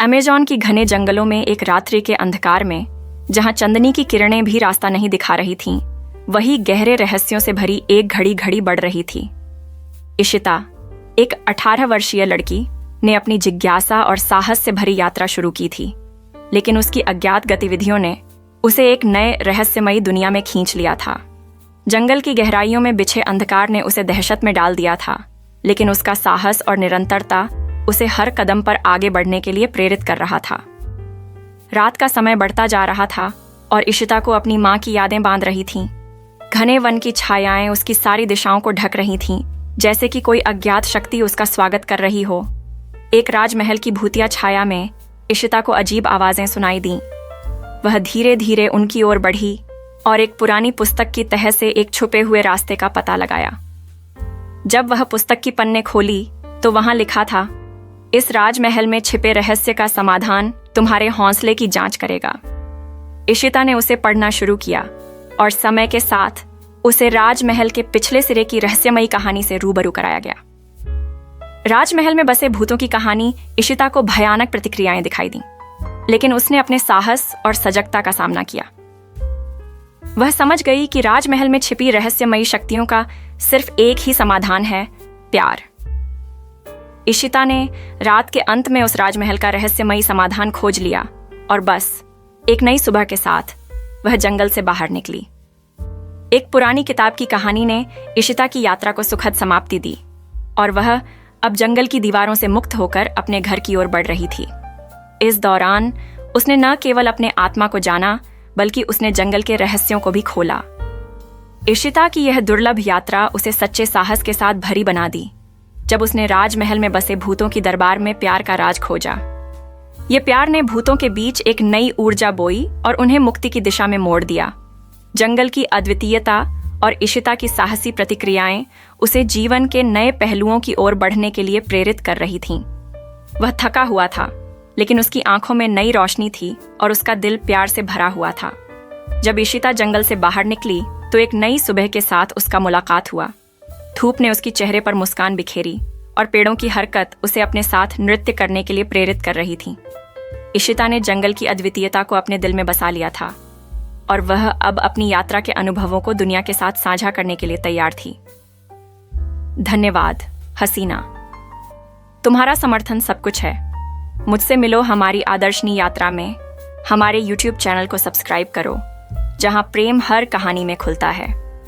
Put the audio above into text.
Amazon की घने जंगलों में एक रात्रि के अंधकार में, जहां चांदनी की किरणें भी रास्ता नहीं दिखा रही थीं, वही गहरे रहस्यों से भरी एक घड़ी घड़ी बढ़ रही थी। इशिता, एक 18 वर्षीय लड़की, ने अपनी जिज्ञासा और साहस से भरी यात्रा शुरू की थी, लेकिन उसकी अज्ञात गतिविधियों ने उसे एक नए रहस्यमयी दुनिया में खींच लिया था। जंगल की गहराइयों में बिछे अंधकार ने उसे दहशत में डाल दिया था, लेकिन उसका साहस और निरंतरता उसे हर कदम पर आगे बढ़ने के लिए प्रेरित कर रहा था। रात का समय बढ़ता जा रहा था और इशिता को अपनी माँ की यादें बांध रही थीं। घने वन की छायाएं उसकी सारी दिशाओं को ढक रही थीं, जैसे कि कोई अज्ञात शक्ति उसका स्वागत कर रही हो। एक राजमहल की भूतिया छाया में इशिता को अजीब आवाजें सुनाई दीं। वह धीरे धीरे उनकी ओर बढ़ी और एक पुरानी पुस्तक की तह से एक छुपे हुए रास्ते का पता लगाया। जब वह पुस्तक की पन्ने खोली तो वहां लिखा था, इस राजमहल में छिपे रहस्य का समाधान तुम्हारे हौसले की जांच करेगा। इशिता ने उसे पढ़ना शुरू किया और समय के साथ उसे राजमहल के पिछले सिरे की रहस्यमयी कहानी से रूबरू कराया गया। राजमहल में बसे भूतों की कहानी इशिता को भयानक प्रतिक्रियाएं दिखाई दी, लेकिन उसने अपने साहस और सजगता का सामना किया। वह समझ गई कि राजमहल में छिपी रहस्यमयी शक्तियों का सिर्फ एक ही समाधान है, प्यार। इशिता ने रात के अंत में उस राजमहल का रहस्यमयी समाधान खोज लिया और बस एक नई सुबह के साथ वह जंगल से बाहर निकली। एक पुरानी किताब की कहानी ने इशिता की यात्रा को सुखद समाप्ति दी और वह अब जंगल की दीवारों से मुक्त होकर अपने घर की ओर बढ़ रही थी। इस दौरान उसने न केवल अपने आत्मा को जाना, बल्कि उसने जंगल के रहस्यों को भी खोला। इशिता की यह दुर्लभ यात्रा उसे सच्चे साहस के साथ भरी बना दी, जब उसने राजमहल में बसे भूतों की दरबार में प्यार का राज खोजा। ये प्यार ने भूतों के बीच एक नई ऊर्जा बोई और उन्हें मुक्ति की दिशा में मोड़ दिया। जंगल की अद्वितीयता और इशिता की साहसी प्रतिक्रियाएं उसे जीवन के नए पहलुओं की ओर बढ़ने के लिए प्रेरित कर रही थीं। वह थका हुआ था, लेकिन उसकी आंखों में नई रोशनी थी और उसका दिल प्यार से भरा हुआ था। जब इशिता जंगल से बाहर निकली तो एक नई सुबह के साथ उसका मुलाकात हुआ। धूप ने उसकी चेहरे पर मुस्कान बिखेरी और पेड़ों की हरकत उसे अपने साथ नृत्य करने के लिए प्रेरित कर रही थी। इशिता ने जंगल की अद्वितीयता को अपने दिल में बसा लिया था और वह अब अपनी यात्रा के अनुभवों को दुनिया के साथ साझा करने के लिए तैयार थी। धन्यवाद हसीना, तुम्हारा समर्थन सब कुछ है। मुझसे मिलो हमारी आदर्शनी यात्रा में। हमारे YouTube चैनल को सब्सक्राइब करो, जहां प्रेम हर कहानी में खुलता है।